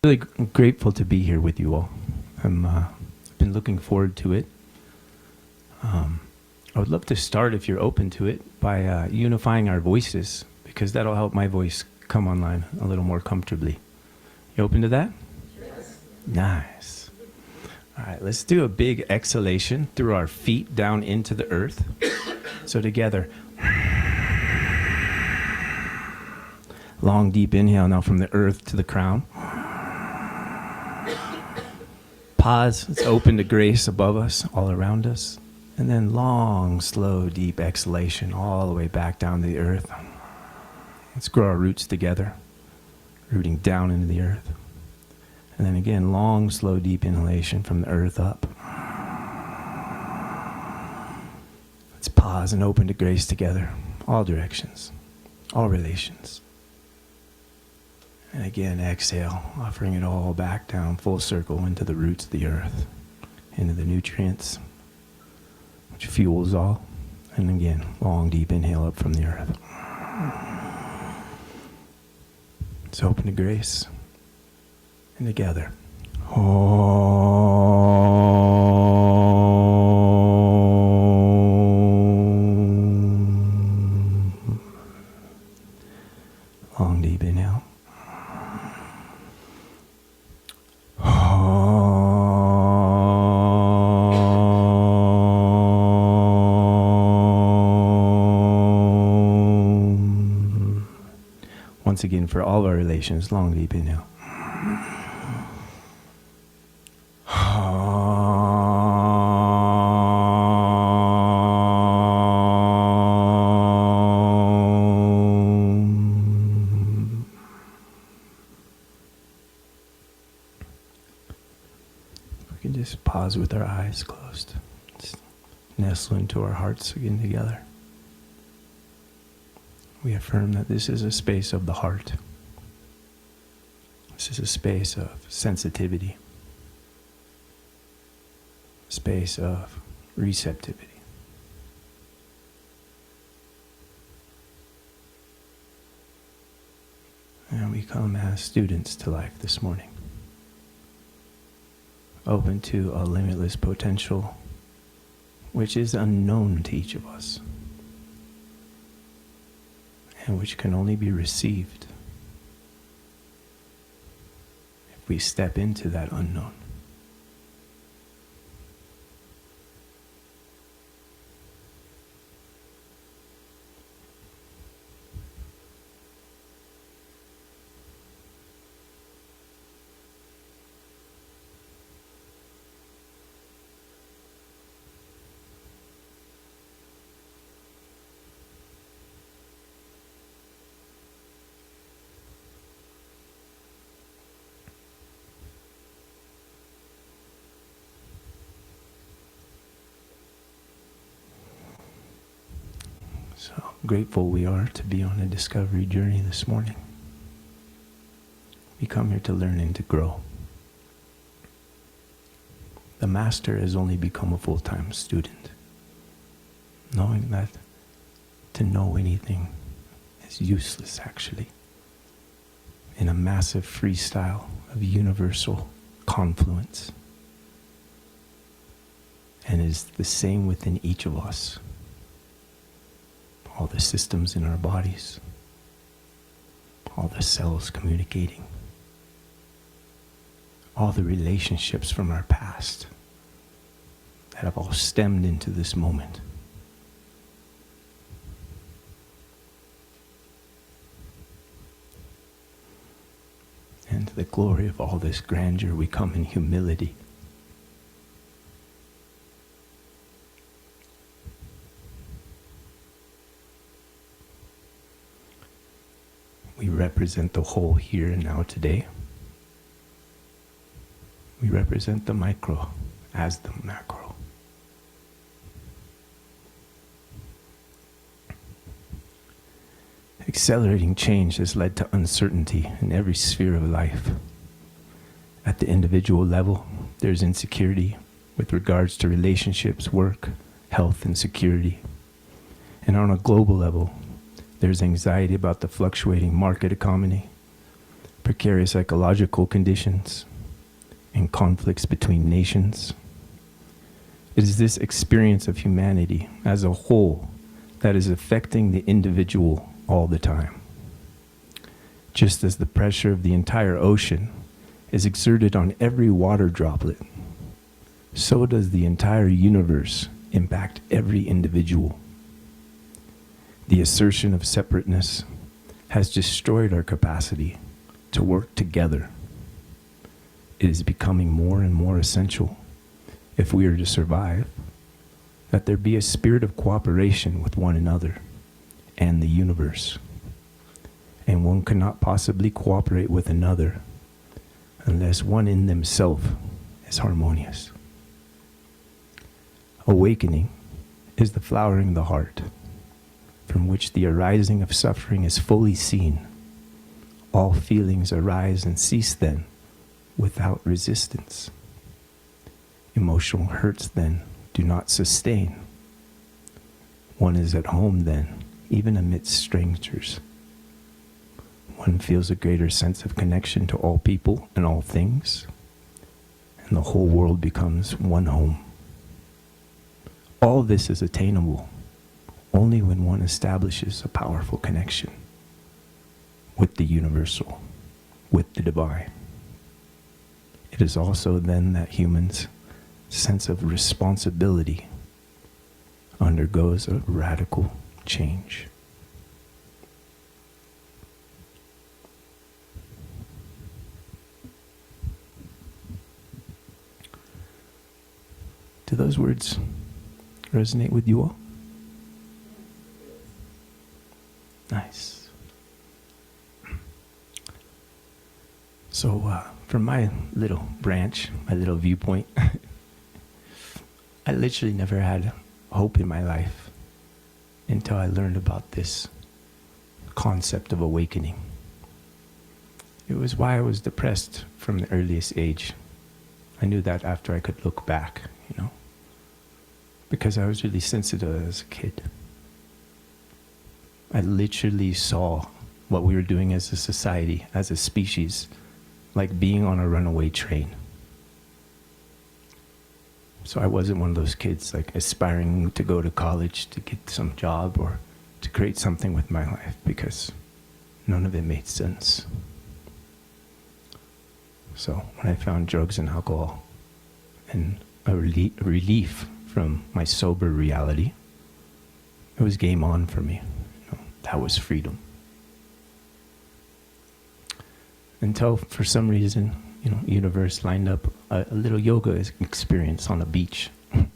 Really grateful to be here with you all. I'm been looking forward to it. I would love to start, if you're open to it, by unifying our voices, because that'll help my voice come online a little more comfortably. You open to that? Yes. Nice. All right, let's do a big exhalation through our feet down into the earth. So together. Long, deep inhale now from the earth to the crown. Pause. It's open to grace above us, all around us. And then long, slow, deep exhalation all the way back down to the earth. Let's grow our roots together, rooting down into the earth. And then again, long, slow, deep inhalation from the earth up. Let's pause and open to grace together, all directions, all relations. And again, exhale, offering it all back down, full circle into the roots of the earth, into the nutrients, which fuels all. And again, long, deep inhale up from the earth. It's open to grace. And together. Long, deep inhale. Once again, for all of our relations, long, deep inhale. We can just pause with our eyes closed. Just nestle into our hearts again together. We affirm that this is a space of the heart. This is a space of sensitivity, a space of receptivity. And we come as students to life this morning, open to a limitless potential which is unknown to each of us, and which can only be received if we step into that unknown. So grateful we are to be on a discovery journey this morning. We come here to learn and to grow. The master has only become a full-time student, knowing that to know anything is useless, actually, in a massive freestyle of universal confluence. And is the same within each of us. All the systems in our bodies, all the cells communicating, all the relationships from our past that have all stemmed into this moment. And to the glory of all this grandeur, we come in humility. We represent the whole here and now today. We represent the micro as the macro. Accelerating change has led to uncertainty in every sphere of life. At the individual level, there's insecurity with regards to relationships, work, health, and security. And on a global level, there's anxiety about the fluctuating market economy, precarious ecological conditions, and conflicts between nations. It is this experience of humanity as a whole that is affecting the individual all the time. Just as the pressure of the entire ocean is exerted on every water droplet, so does the entire universe impact every individual. The assertion of separateness has destroyed our capacity to work together. It is becoming more and more essential, if we are to survive, that there be a spirit of cooperation with one another and the universe. And one cannot possibly cooperate with another unless one in themselves is harmonious. Awakening is the flowering of the heart, from which the arising of suffering is fully seen. All feelings arise and cease then, without resistance. Emotional hurts then do not sustain. One is at home then, even amidst strangers. One feels a greater sense of connection to all people and all things, and the whole world becomes one home. All this is attainable only when one establishes a powerful connection with the universal, with the divine. It is also then that humans' sense of responsibility undergoes a radical change. Do those words resonate with you all? Nice. So from my little branch, my little viewpoint, I literally never had hope in my life until I learned about this concept of awakening. It was why I was depressed from the earliest age. I knew that after I could look back, because I was really sensitive as a kid. I literally saw what we were doing as a society, as a species, like being on a runaway train. So I wasn't one of those kids like aspiring to go to college to get some job or to create something with my life, because none of it made sense. So when I found drugs and alcohol and a relief from my sober reality, it was game on for me. That was freedom. Until for some reason, universe lined up a little yoga experience on a beach. I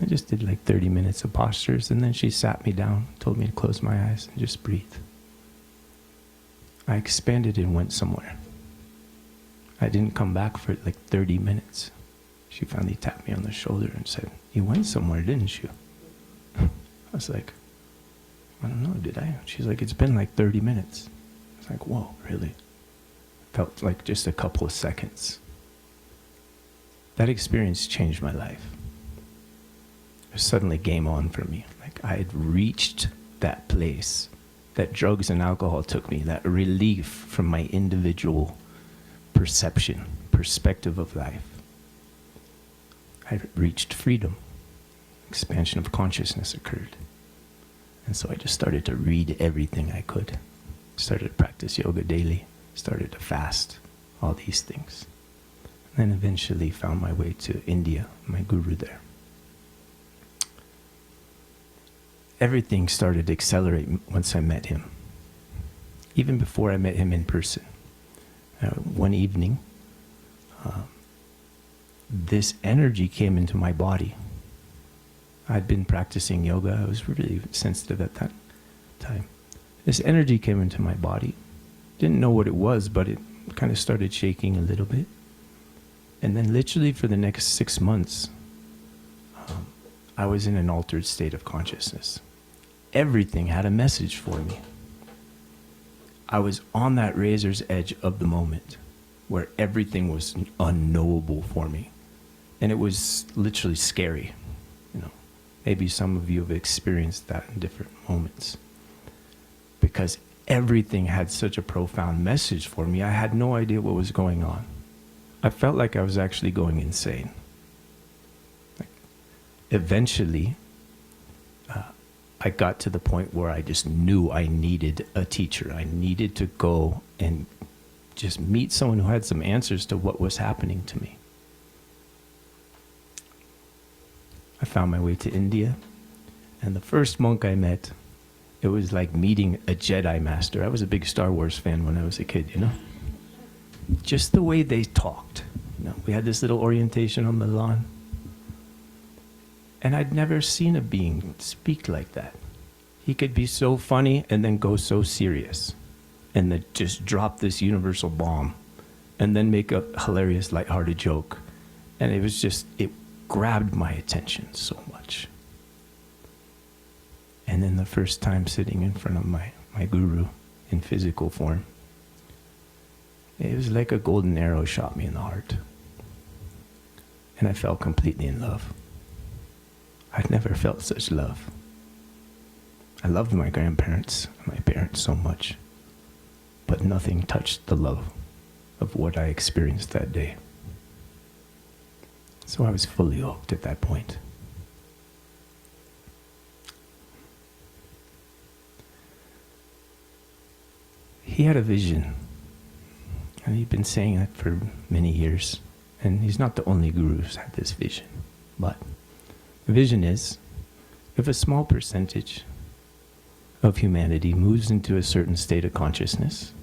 just did like 30 minutes of postures, and then she sat me down, told me to close my eyes and just breathe. I expanded and went somewhere. I didn't come back for like 30 minutes. She finally tapped me on the shoulder and said, "You went somewhere, didn't you?" I was like, "I don't know, did I?" She's like, "It's been like 30 minutes. I was like, "Whoa, really?" Felt like just a couple of seconds. That experience changed my life. It was suddenly game on for me. Like I had reached that place that drugs and alcohol took me, that relief from my individual perspective of life. I reached freedom. Expansion of consciousness occurred. And so I just started to read everything I could. Started to practice yoga daily. Started to fast. All these things. And then eventually found my way to India, my guru there. Everything started to accelerate once I met him. Even before I met him in person. One evening, this energy came into my body. I'd been practicing yoga. I was really sensitive at that time. This energy came into my body. Didn't know what it was, but it kind of started shaking a little bit. And then literally for the next 6 months, I was in an altered state of consciousness. Everything had a message for me. I was on that razor's edge of the moment where everything was unknowable for me. And it was literally scary. Maybe some of you have experienced that in different moments. Because everything had such a profound message for me. I had no idea what was going on. I felt like I was actually going insane. Like, eventually, I got to the point where I just knew I needed a teacher. I needed to go and just meet someone who had some answers to what was happening to me. I found my way to India, and the first monk I met, it was like meeting a Jedi master. I was a big Star Wars fan when I was a kid, you know? Just the way they talked. You know, we had this little orientation on the lawn. And I'd never seen a being speak like that. He could be so funny and then go so serious. And then just drop this universal bomb. And then make a hilarious, lighthearted joke. And it was just, it grabbed my attention so much. And then the first time sitting in front of my guru in physical form, it was like a golden arrow shot me in the heart. And I fell completely in love. I'd never felt such love. I loved my grandparents and my parents so much, but nothing touched the love of what I experienced that day. So I was fully hooked at that point. He had a vision, and he'd been saying that for many years, and he's not the only guru who's had this vision, but the vision is, if a small percentage of humanity moves into a certain state of consciousness,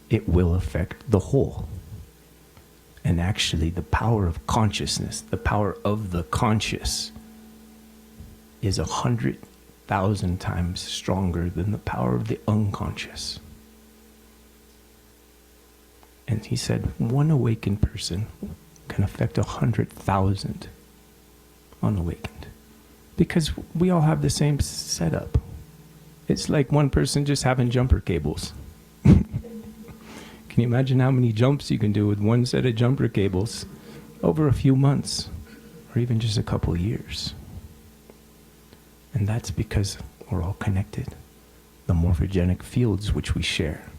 it will affect the whole. And actually, the power of consciousness, the power of the conscious, is 100,000 times stronger than the power of the unconscious. And he said, one awakened person can affect 100,000 unawakened. Because we all have the same setup. It's like one person just having jumper cables. Can you imagine how many jumps you can do with one set of jumper cables over a few months or even just a couple years? And that's because we're all connected. The morphogenic fields which we share,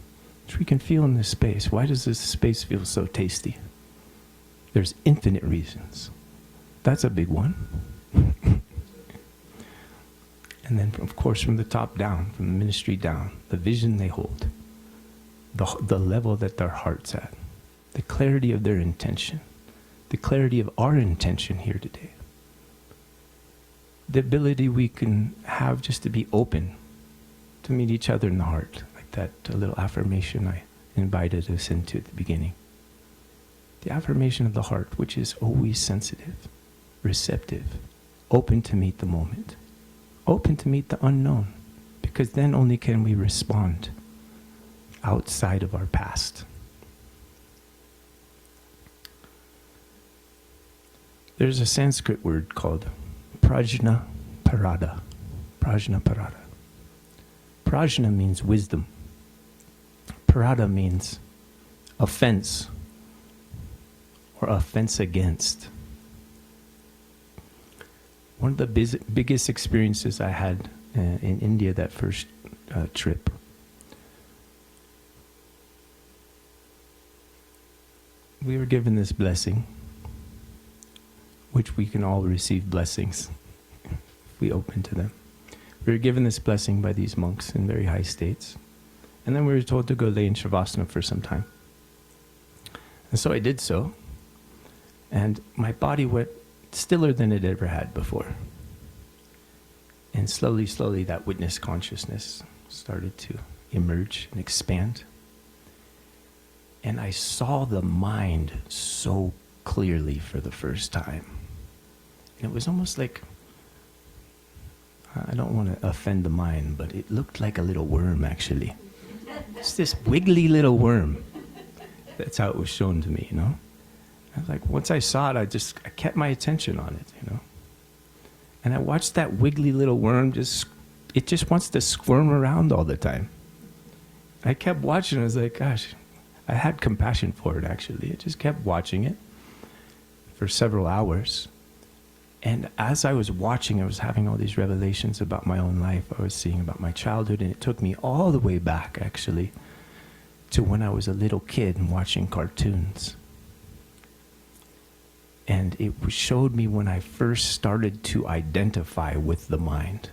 which we can feel in this space. Why does this space feel so tasty? There's infinite reasons. That's a big one. And then, of course, from the top down, from the ministry down, the vision they hold, the level that their heart's at, the clarity of their intention, the clarity of our intention here today, the ability we can have just to be open to meet each other in the heart, like that little affirmation I invited us into at the beginning. The affirmation of the heart, which is always sensitive, receptive, open to meet the moment, open to meet the unknown, because then only can we respond outside of our past. There's a Sanskrit word called prajna parada. Prajna parada. Prajna means wisdom. Parada means offense or offense against. One of the biggest experiences I had in India that first trip, we were given this blessing, which we can all receive blessings if we open to them. We were given this blessing by these monks in very high states. And then we were told to go lay in Shavasana for some time. And so I did so. And my body went stiller than it ever had before. And slowly, slowly, that witness consciousness started to emerge and expand. And I saw the mind so clearly for the first time. And it was almost like, I don't want to offend the mind, but it looked like a little worm, actually. It's this wiggly little worm. That's how it was shown to me, you know? I was like, once I saw it, I kept my attention on it, you know? And I watched that wiggly little worm it just wants to squirm around all the time. I kept watching, I was like, gosh, I had compassion for it, actually. I just kept watching it for several hours. And as I was watching, I was having all these revelations about my own life. I was seeing about my childhood, and it took me all the way back, actually, to when I was a little kid and watching cartoons. And it showed me when I first started to identify with the mind.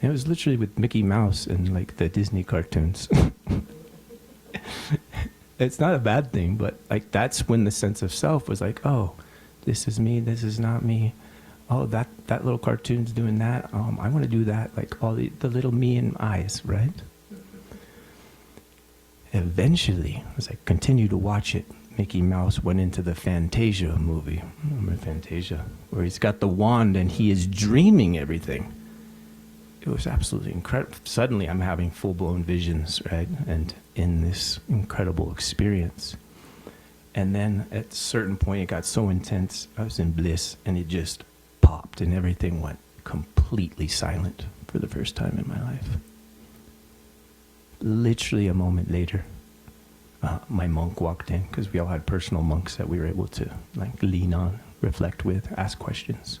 And it was literally with Mickey Mouse and like the Disney cartoons. It's not a bad thing, but like that's when the sense of self was like, oh, this is me, this is not me. Oh, that little cartoon's doing that. I want to do that. Like all the little me and eyes, right? Eventually, as I continued to watch it, Mickey Mouse went into the Fantasia movie. Remember Fantasia? Where he's got the wand and he is dreaming everything. It was absolutely incredible. Suddenly I'm having full-blown visions, right? And in this incredible experience. And then at a certain point it got so intense, I was in bliss, and it just popped and everything went completely silent for the first time in my life. Literally a moment later, my monk walked in, because we all had personal monks that we were able to like lean on, reflect with, ask questions.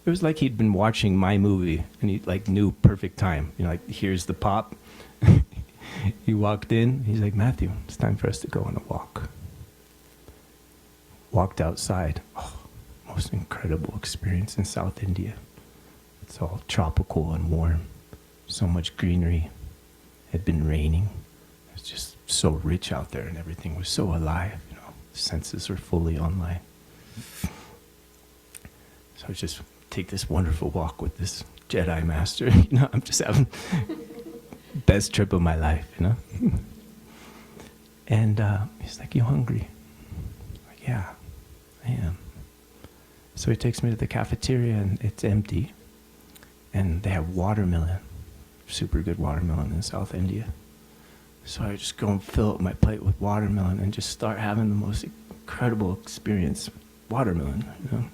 It was like he'd been watching my movie and he like knew perfect time. You know, like here's the pop. He walked in, he's like, Matthew, it's time for us to go on a walk. Walked outside. Oh, most incredible experience in South India. It's all tropical and warm. So much greenery. It had been raining. It was just so rich out there, and everything was so alive, you know. The senses were fully online. So I just take this wonderful walk with this Jedi master. You know, I'm just having best trip of my life, you know. And he's like, "You hungry?" I'm like, "Yeah, I am." So he takes me to the cafeteria, and it's empty. And they have watermelon, super good watermelon in South India. So I just go and fill up my plate with watermelon and just start having the most incredible experience. Watermelon, you know.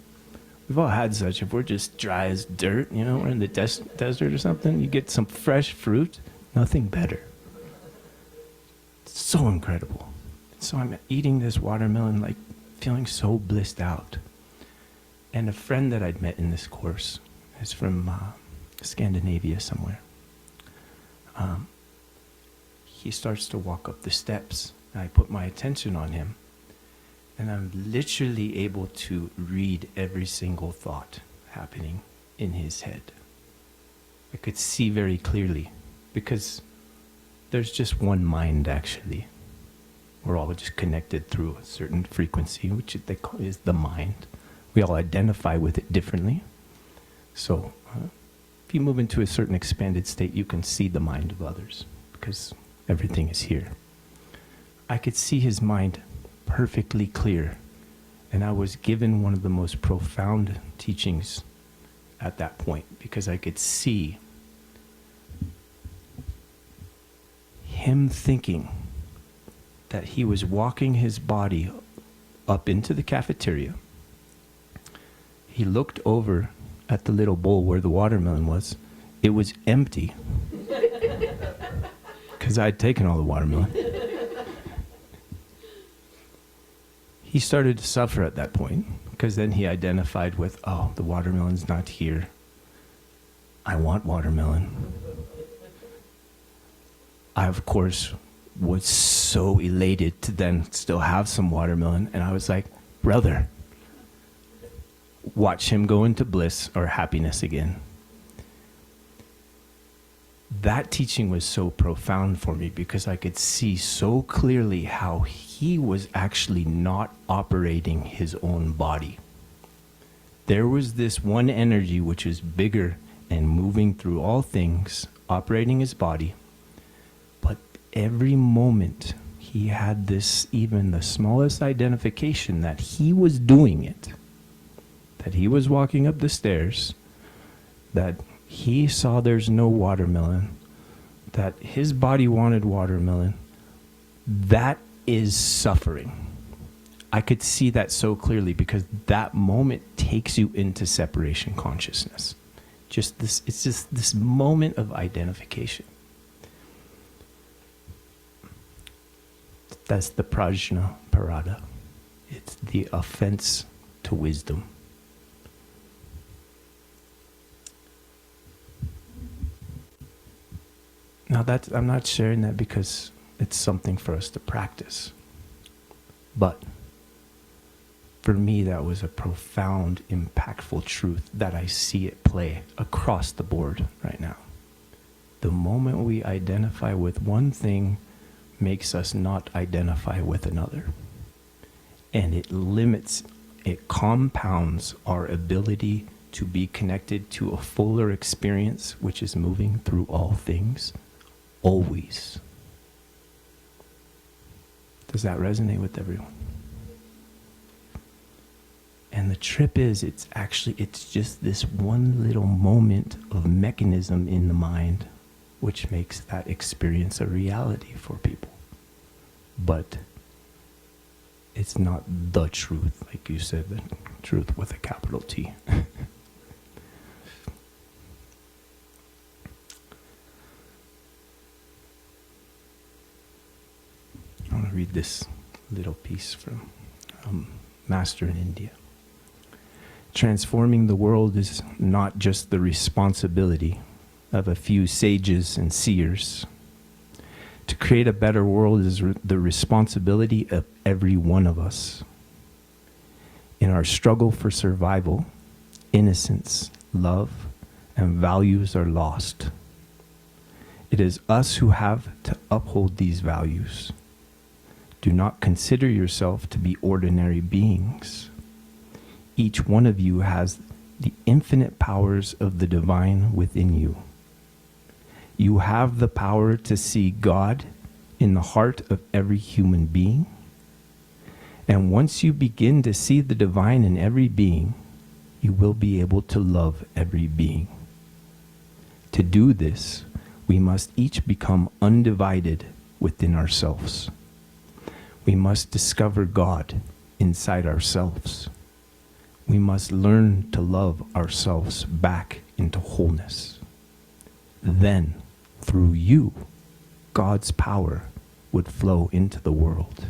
We've all had such. If we're just dry as dirt, you know, we're in the desert or something, you get some fresh fruit, nothing better. It's so incredible. So I'm eating this watermelon, like feeling so blissed out. And a friend that I'd met in this course is from Scandinavia somewhere. He starts to walk up the steps, and I put my attention on him. And I'm literally able to read every single thought happening in his head. I could see very clearly, because there's just one mind, actually. We're all just connected through a certain frequency, which they call is the mind. We all identify with it differently. So if you move into a certain expanded state, you can see the mind of others, because everything is here. I could see his mind perfectly clear, and I was given one of the most profound teachings at that point, because I could see him thinking that he was walking his body up into the cafeteria. He looked over at the little bowl where the watermelon was. It was empty, because I'd taken all the watermelon. He started to suffer at that point, because then he identified with, oh, the watermelon's not here. I want watermelon. I, of course, was so elated to then still have some watermelon, and I was like, brother, watch him go into bliss or happiness again. That teaching was so profound for me, because I could see so clearly how he was actually not operating his own body. There was this one energy which was bigger and moving through all things, operating his body. But every moment he had this, even the smallest identification that he was doing it, that he was walking up the stairs, that he saw there's no watermelon, that his body wanted watermelon. That is suffering. I could see that so clearly, because that moment takes you into separation consciousness. It's just this moment of identification. That's the prajna parada. It's the offense to wisdom. Now I'm not sharing that because it's something for us to practice. But for me, that was a profound, impactful truth that I see it play across the board right now. The moment we identify with one thing makes us not identify with another. And it compounds our ability to be connected to a fuller experience, which is moving through all things, always. Does that resonate with everyone? And the trip is, it's just this one little moment of mechanism in the mind which makes that experience a reality for people. But it's not the truth, like you said, the truth with a capital T. I want to read this little piece from Master in India. Transforming the world is not just the responsibility of a few sages and seers. To create a better world is the responsibility of every one of us. In our struggle for survival, innocence, love, and values are lost. It is us who have to uphold these values. Do not consider yourself to be ordinary beings. Each one of you has the infinite powers of the divine within you. You have the power to see God in the heart of every human being. And once you begin to see the divine in every being, you will be able to love every being. To do this, we must each become undivided within ourselves. We must discover God inside ourselves. We must learn to love ourselves back into wholeness. Then, through you, God's power would flow into the world.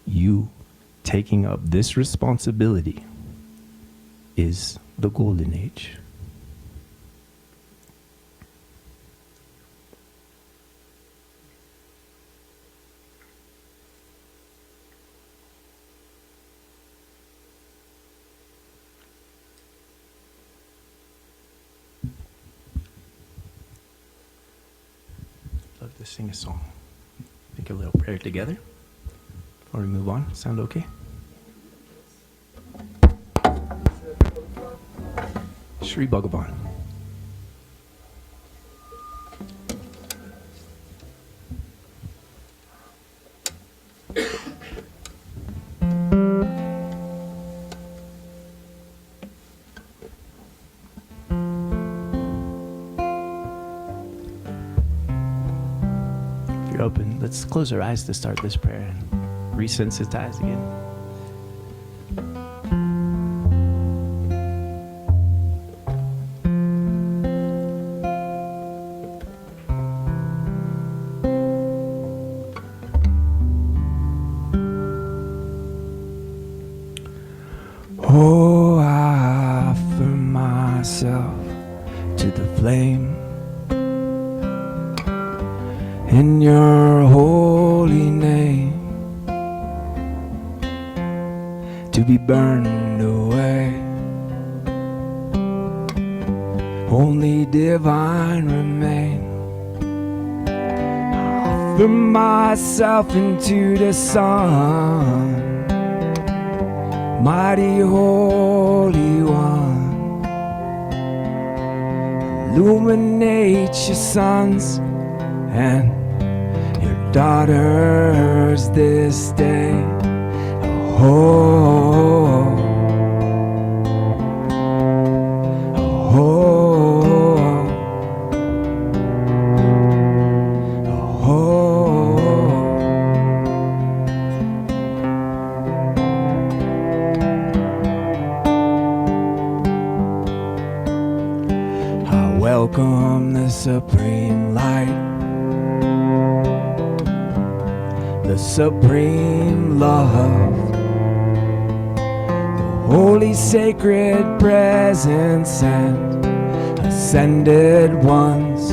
You taking up this responsibility is the golden age. Love to sing a song. Think a little prayer together before we move on. Sound okay? Shri Bhagavan. Open. Let's close our eyes to start this prayer and resensitize again. Oh, I offer myself to the flame in your holy name, to be burned away. Only divine remain. I offer myself into the sun, mighty Holy One. Illuminate your sons and your daughters this day. Oh, oh, oh. I welcome the supreme light, the supreme love, the holy sacred presence and ascended ones.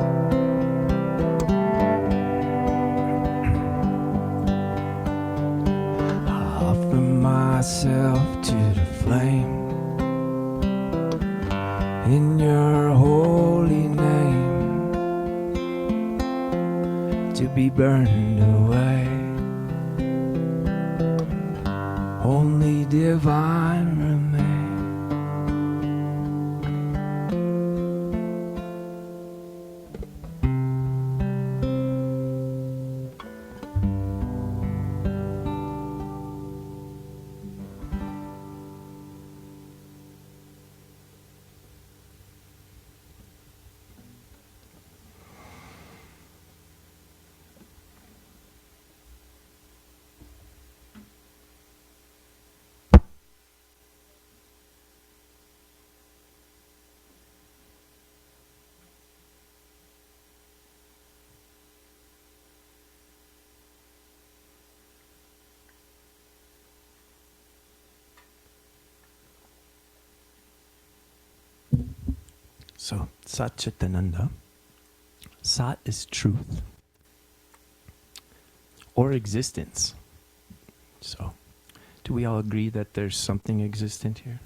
to be burned away. Only divine remain. So, Sat Chitananda, Sat is truth or existence. So, do we all agree that there's something existent here?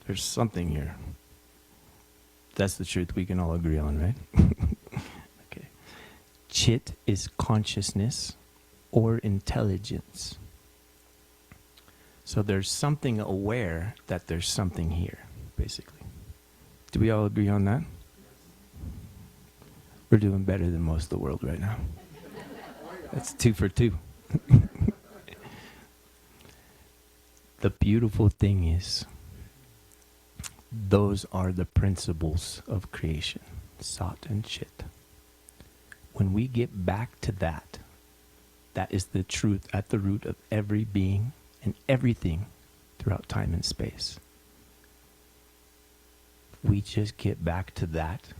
There's something here. That's the truth we can all agree on, right? Okay. Chit is consciousness or intelligence. So there's something aware that there's something here, basically. Do we all agree on that? We're doing better than most of the world right now. That's 2 for 2. The beautiful thing is, those are the principles of creation, Sat and Chit. When we get back to that, that is the truth at the root of every being and everything throughout time and space. We just get back to that,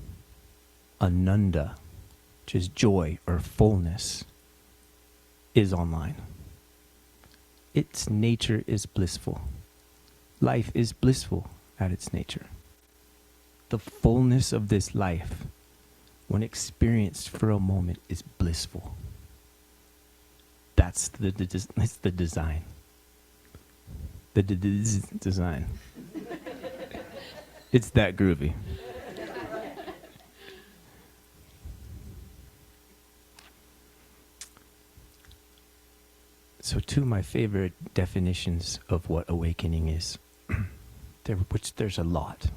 Ananda, which is joy or fullness, is online. Its nature is blissful. Life is blissful at its nature. The fullness of this life, when experienced for a moment, is blissful. That's the design. The design. It's that groovy. So 2 of my favorite definitions of what awakening is, which there's a lot.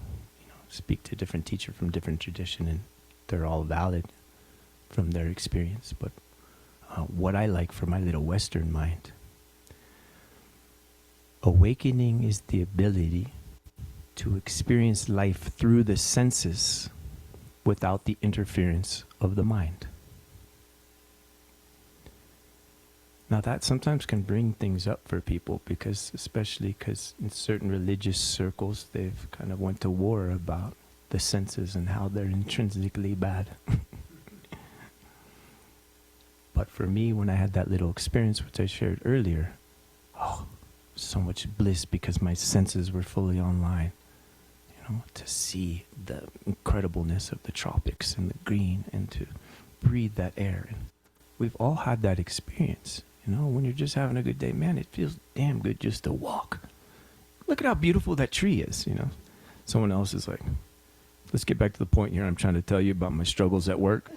Speak to a different teacher from different tradition, and they're all valid from their experience. But what I like for my little Western mind, awakening is the ability to experience life through the senses without the interference of the mind. Now that sometimes can bring things up for people, especially because in certain religious circles they've kind of went to war about the senses and how they're intrinsically bad. But for me, when I had that little experience which I shared earlier, so much bliss because my senses were fully online. To see the incredibleness of the tropics and the green and to breathe that air. And we've all had that experience. When you're just having a good day, man, it feels damn good just to walk. Look at how beautiful that tree is, Someone else is like, let's get back to the point here. I'm trying to tell you about my struggles at work,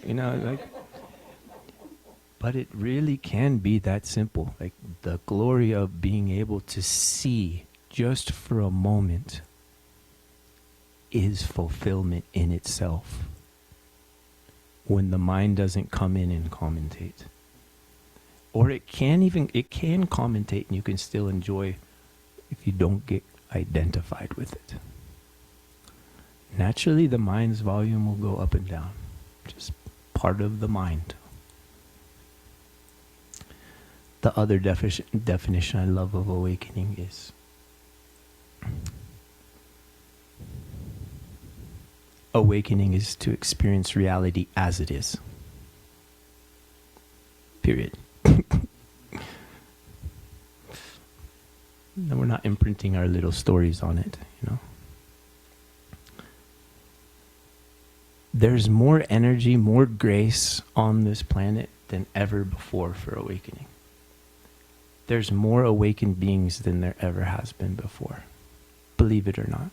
But it really can be that simple. Like the glory of being able to see just for a moment is fulfillment in itself. When the mind doesn't come in and commentate. Or it can commentate and you can still enjoy if you don't get identified with it. Naturally, the mind's volume will go up and down. Just part of the mind. The other definition I love of awakening is awakening is to experience reality as it is. Period. And we're not imprinting our little stories on it, There's more energy, more grace on this planet than ever before for awakening. There's more awakened beings than there ever has been before. Believe it or not.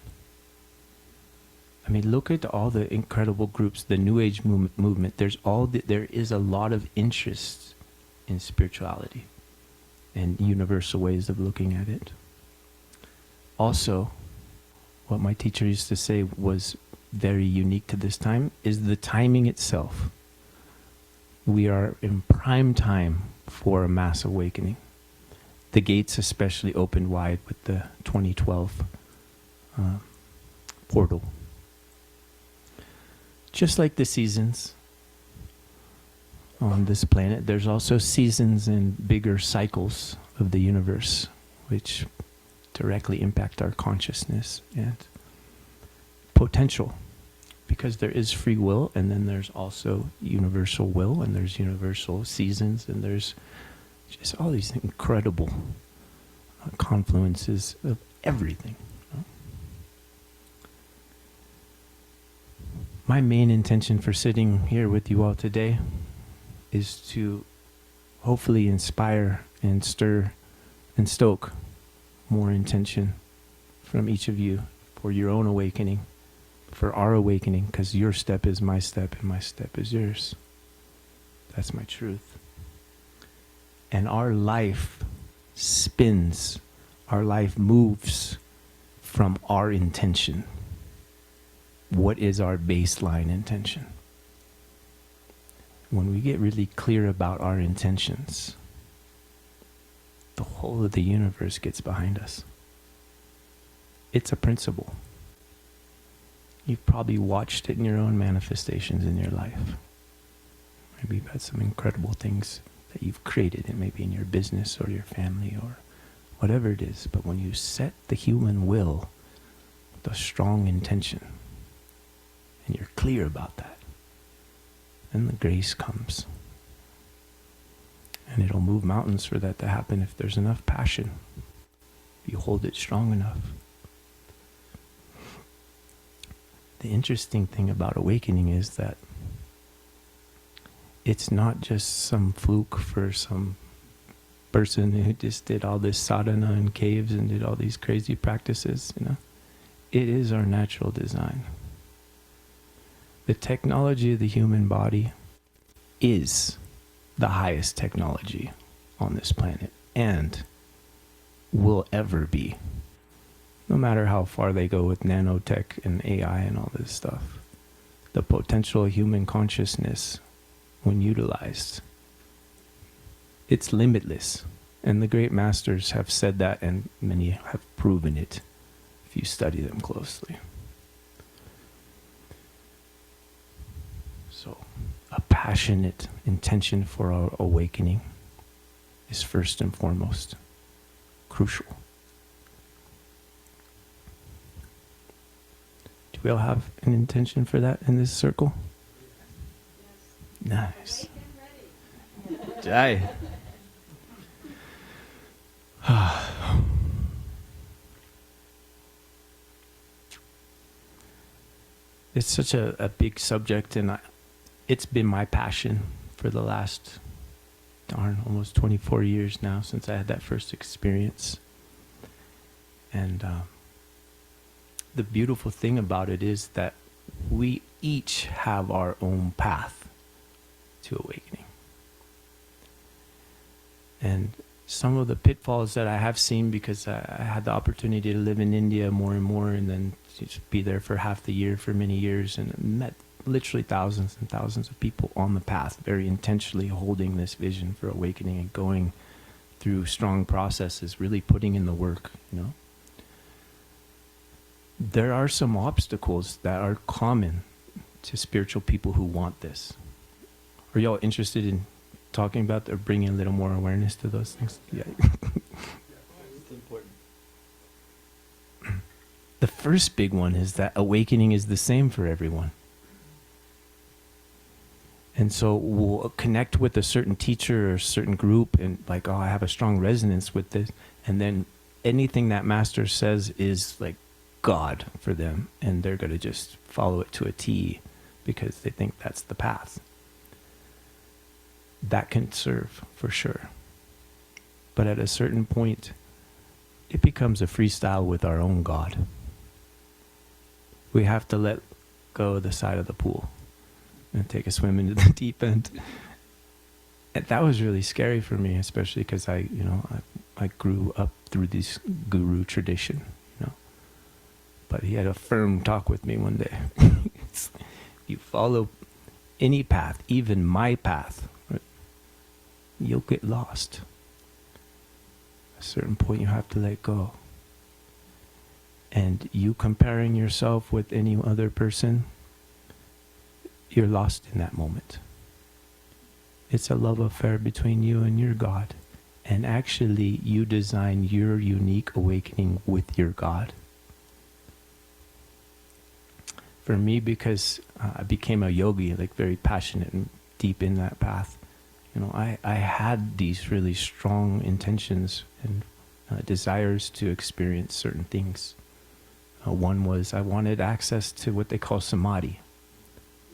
I mean, look at all the incredible groups, the New Age movement. There is a lot of interest in spirituality and universal ways of looking at it. Also, what my teacher used to say was very unique to this time is the timing itself. We are in prime time for a mass awakening. The gates especially opened wide with the 2012 portal. Just like the seasons on this planet, there's also seasons and bigger cycles of the universe which directly impact our consciousness and potential, because there is free will, and then there's also universal will, and there's universal seasons, and there's just all these incredible confluences of everything. My main intention for sitting here with you all today is to hopefully inspire and stir and stoke more intention from each of you for your own awakening, for our awakening, because your step is my step and my step is yours. That's my truth. And our life spins, our life moves from our intention. What is our baseline intention? When we get really clear about our intentions, the whole of the universe gets behind us. It's a principle. You've probably watched it in your own manifestations in your life. Maybe you've had some incredible things that you've created, and maybe in your business or your family or whatever it is. But when you set the human will with a strong intention, and you're clear about that, then the grace comes. And it'll move mountains for that to happen if there's enough passion. If you hold it strong enough. The interesting thing about awakening is that it's not just some fluke for some person who just did all this sadhana in caves and did all these crazy practices, you know. It is our natural design. The technology of the human body is the highest technology on this planet and will ever be. No matter how far they go with nanotech and AI and all this stuff, the potential of human consciousness, when utilized, it's limitless. And the great masters have said that, and many have proven it if you study them closely. So, a passionate intention for our awakening is first and foremost crucial. Do we all have an intention for that in this circle? Nice. Jai. It's such a big subject, and it's been my passion for the last, almost 24 years now since I had that first experience. And the beautiful thing about it is that we each have our own path to awakening. And some of the pitfalls that I have seen, because I had the opportunity to live in India more and more, and then just be there for half the year for many years, and met literally thousands and thousands of people on the path, very intentionally holding this vision for awakening and going through strong processes, really putting in the work, you know. There are some obstacles that are common to spiritual people who want this. Are y'all interested in talking about or bringing a little more awareness to those things? Yeah. It's important. The first big one is that awakening is the same for everyone. And so we'll connect with a certain teacher or a certain group and like, oh, I have a strong resonance with this. And then anything that master says is like God for them. And they're going to just follow it to a T because they think that's the path. That can serve for sure. But at a certain point, it becomes a freestyle with our own God. We have to let go to the side of the pool and take a swim into the deep end. And that was really scary for me, especially because I grew up through this guru tradition, But he had a firm talk with me one day. You follow any path, even my path, right, you'll get lost. At a certain point, you have to let go. And you comparing yourself with any other person, you're lost in that moment. It's a love affair between you and your God. And actually, you design your unique awakening with your God. For me, because I became a yogi, like very passionate and deep in that path, I had these really strong intentions and desires to experience certain things. One was I wanted access to what they call samadhi,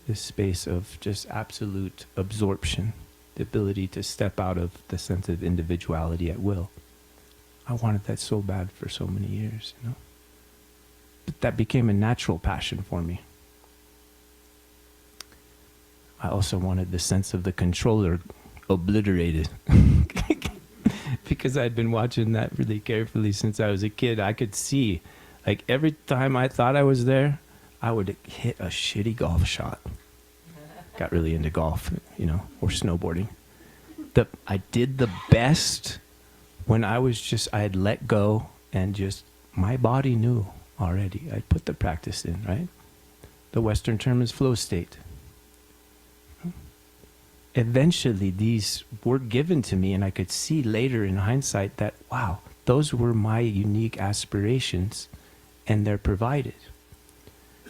this space of just absolute absorption, the ability to step out of the sense of individuality at will. I wanted that so bad for so many years, But that became a natural passion for me. I also wanted the sense of the controller obliterated. Because I'd been watching that really carefully since I was a kid. I could see, like, every time I thought I was there, I would hit a shitty golf shot. Got really into golf, or snowboarding. I did the best when I had let go and just, my body knew already. I'd put the practice in, right? The Western term is flow state. Eventually, these were given to me, and I could see later in hindsight that, wow, those were my unique aspirations, and they're provided.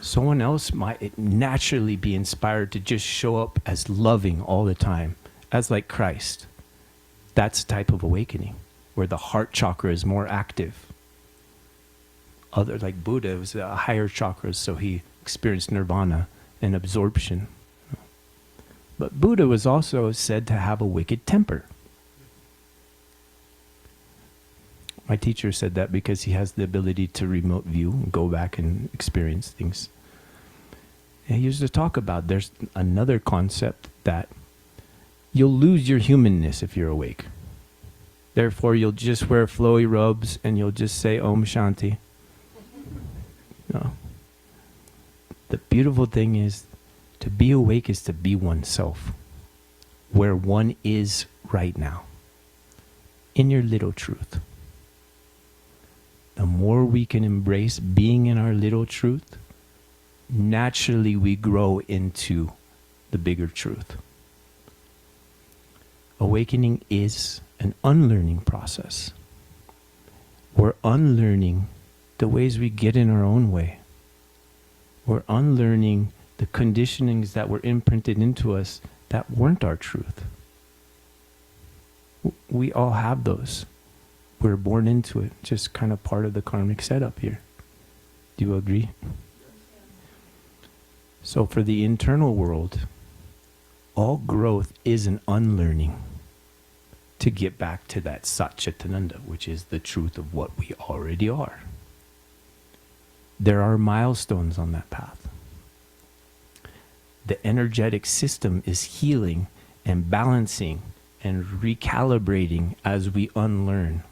Someone else might naturally be inspired to just show up as loving all the time, as like Christ. That's a type of awakening, where the heart chakra is more active. Other, like Buddha, was a higher chakra, so he experienced nirvana and absorption. But Buddha was also said to have a wicked temper. My teacher said that because he has the ability to remote view and go back and experience things. And he used to talk about, there's another concept that you'll lose your humanness if you're awake. Therefore, you'll just wear flowy robes and you'll just say Om Shanti. No. The beautiful thing is, to be awake is to be oneself, where one is right now, in your little truth. The more we can embrace being in our little truth, naturally we grow into the bigger truth. Awakening is an unlearning process. We're unlearning the ways we get in our own way. We're unlearning the conditionings that were imprinted into us that weren't our truth. We all have those. We're born into it, just kind of part of the karmic setup here. Do you agree? So for the internal world, all growth is an unlearning to get back to that Satchitananda, which is the truth of what we already are. There are milestones on that path. The energetic system is healing and balancing and recalibrating as we unlearn.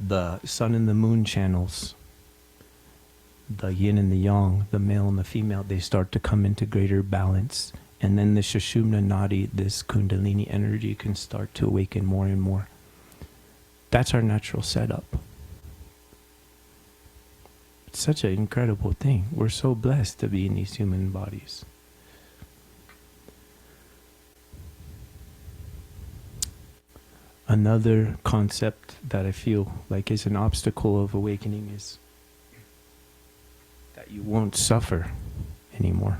The sun and the moon channels, the yin and the yang, the male and the female, they start to come into greater balance. And then the Sushumna Nadi, this Kundalini energy, can start to awaken more and more. That's our natural setup. It's such an incredible thing. We're so blessed to be in these human bodies. Another concept that I feel like is an obstacle of awakening is that you won't suffer anymore.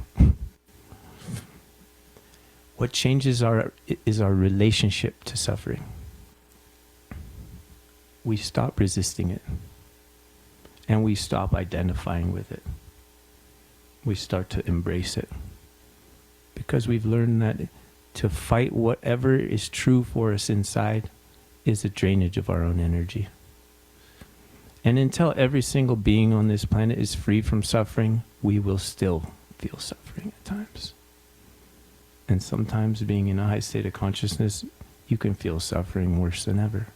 What changes is our relationship to suffering. We stop resisting it. And we stop identifying with it. We start to embrace it. Because we've learned that to fight whatever is true for us inside is a drainage of our own energy. And until every single being on this planet is free from suffering, we will still feel suffering at times. And sometimes being in a high state of consciousness, you can feel suffering worse than ever.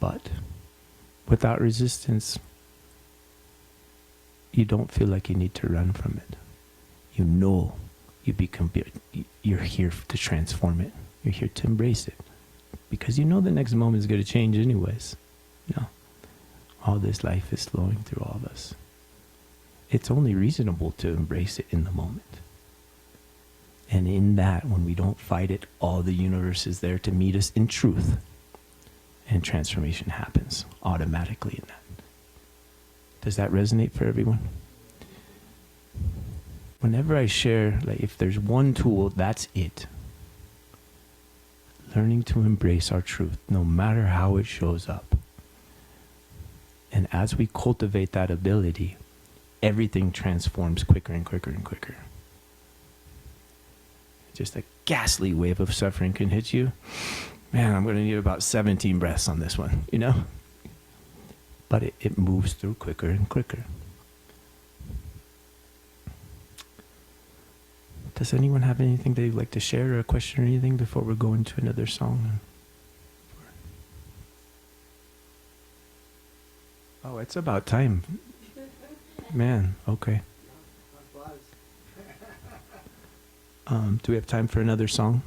But without resistance, you don't feel like you need to run from it. You know you're here to transform it. You're here to embrace it. Because you know the next moment is going to change anyways. All this life is flowing through all of us. It's only reasonable to embrace it in the moment. And in that, when we don't fight it, all the universe is there to meet us in truth. And transformation happens automatically in that. Does that resonate for everyone? Whenever I share, like if there's one tool, that's it. Learning to embrace our truth, no matter how it shows up. And as we cultivate that ability, everything transforms quicker and quicker and quicker. Just a ghastly wave of suffering can hit you. Man, I'm going to need about 17 breaths on this one, But it moves through quicker and quicker. Does anyone have anything they'd like to share or a question or anything before we're going to another song? Oh, it's about time. Man, okay. Do we have time for another song?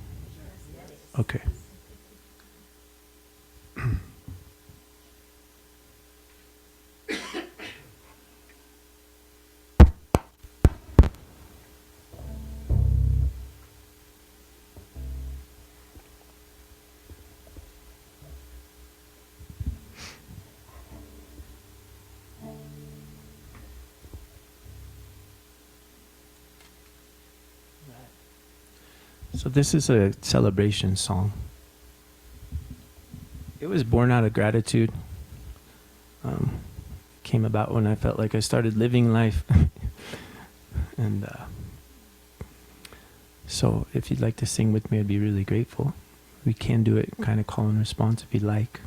Okay. So this is a celebration song. It was born out of gratitude. Came about when I felt like I started living life. And so if you'd like to sing with me, I'd be really grateful. We can do it kind of call and response if you'd like.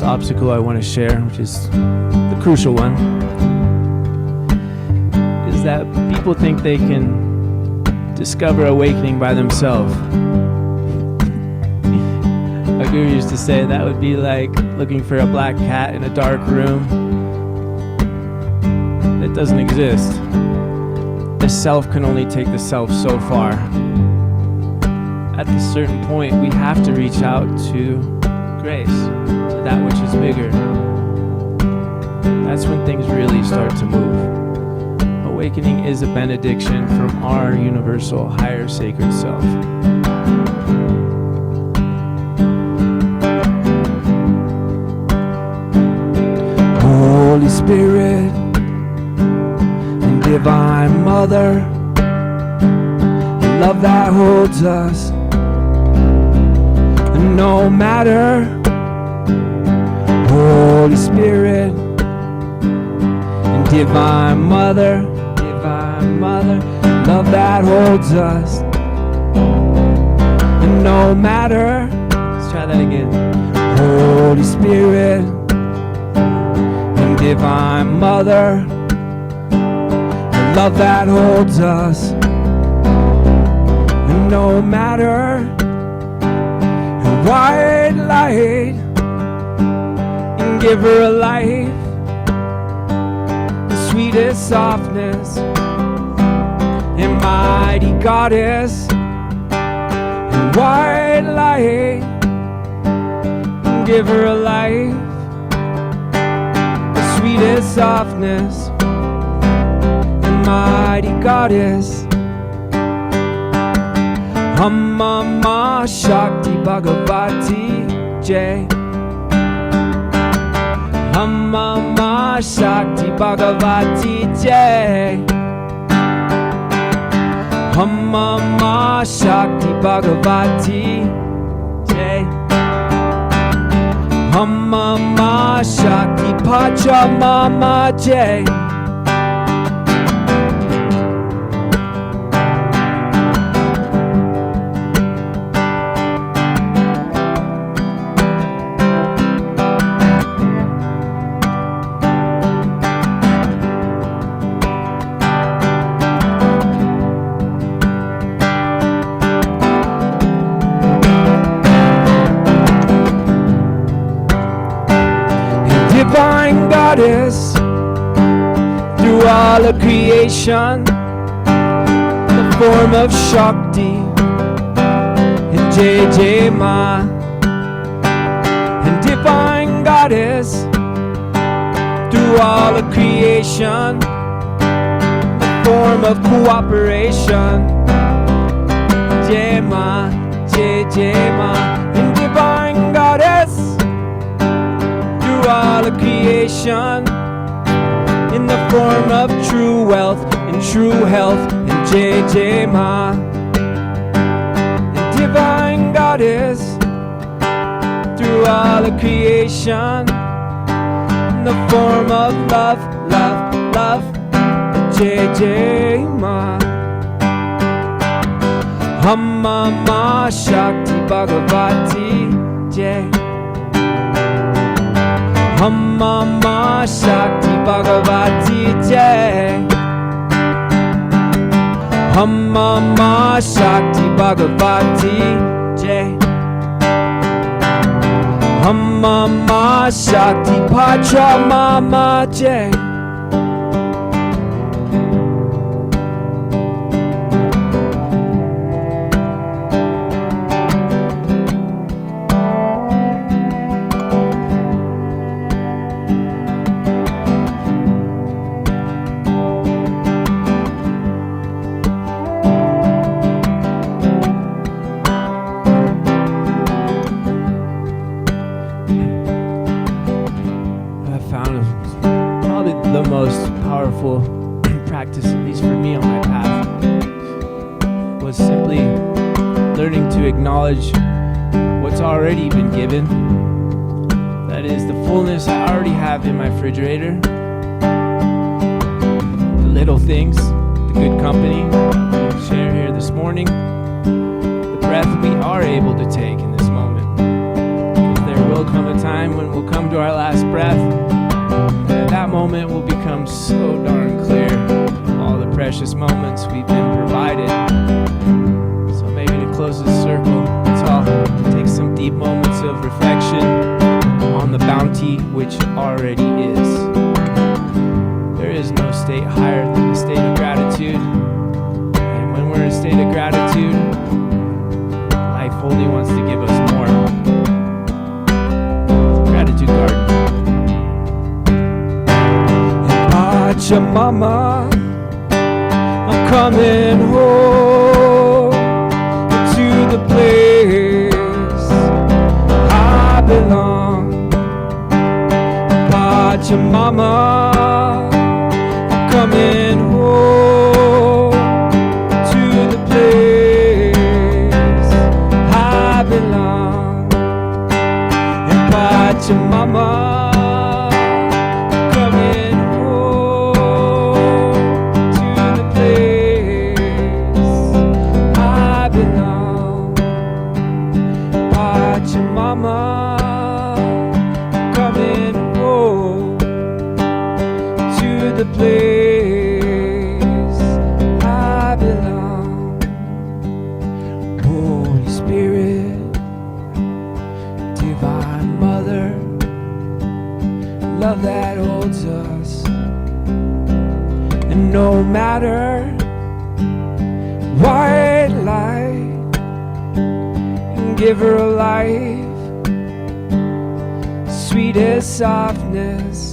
Obstacle I want to share, which is the crucial one, is that people think they can discover awakening by themselves. My guru used to say that would be like looking for a black cat in a dark room. It doesn't exist. The self can only take the self so far. At a certain point, we have to reach out to grace, to that which is bigger. That's when things really start to move. Awakening is a benediction from our universal higher sacred self. Holy Spirit and Divine Mother, love that holds us. No matter, Holy Spirit and Divine Mother, love that holds us. And no matter, let's try that again. Holy Spirit and Divine Mother, love that holds us. And no matter, white light, and give her a life, the sweetest softness, and mighty goddess, and white light, and give her a life, the sweetest softness, and mighty goddess. Mama Shakti Bhagavati Jai. Mama Shakti Bhagavati Jai. Mama Shakti Bhagavati Jai. Mama Shakti Pacha Mama Jai. Divine Goddess, through all of creation, the form of Shakti, and Jai Jai Ma. And Divine Goddess, through all of creation, the form of cooperation, Jai Ma, Jai Jai Ma. And Divine Goddess, all of creation, in the form of true wealth and true health, and Jai Jai Ma. And Divine Goddess, through all of creation, in the form of love, love, love, and Jai Jai Ma. Mama Shakti Bhagavati Jai. Mama Shakti Bhagavati Jai. Mama Shakti Bhagavati Jai. Mama Shakti Pacha Mama Jai. The most powerful practice, at least for me on my path, was simply learning to acknowledge what's already been given. That is the fullness I already have in my refrigerator, the little things, the good company we share here this morning, the breath we are able to take in this moment. Because there will come a time when we'll come to our last breath. At that moment will become so darn clear, all the precious moments we've been provided. So maybe to close this circle, let's all take some deep moments of reflection on the bounty which already is. There is no state higher than the state of gratitude. And when we're in a state of gratitude, life only wants to give us more. Gratitude garden. Pacha Mama, I'm coming home to the place I belong. Pacha Mama, I'm coming home to the place I belong. And Pacha Mama, the place I belong. Holy Spirit, Divine Mother, love that holds us. And no matter what light, and give her a life, sweet as softness.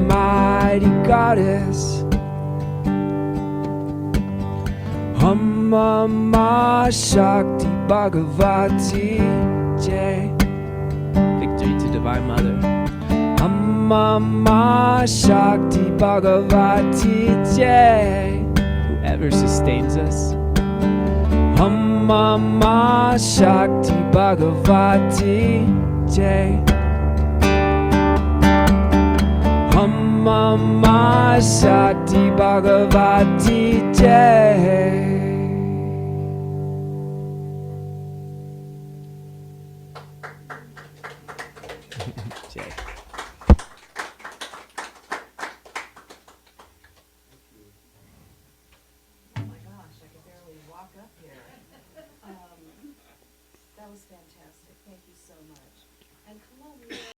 Mighty Goddess, Mama Shakti Bhagavati Jai. Victory to Divine Mother. Mama Shakti Bhagavati Jai. ever sustains us. Hum Mama Shakti Bhagavati Jai. Hum Mama Shakti Bhagavati Jai. Jai. Oh my gosh, I could barely walk up here. That was fantastic. Thank you so much.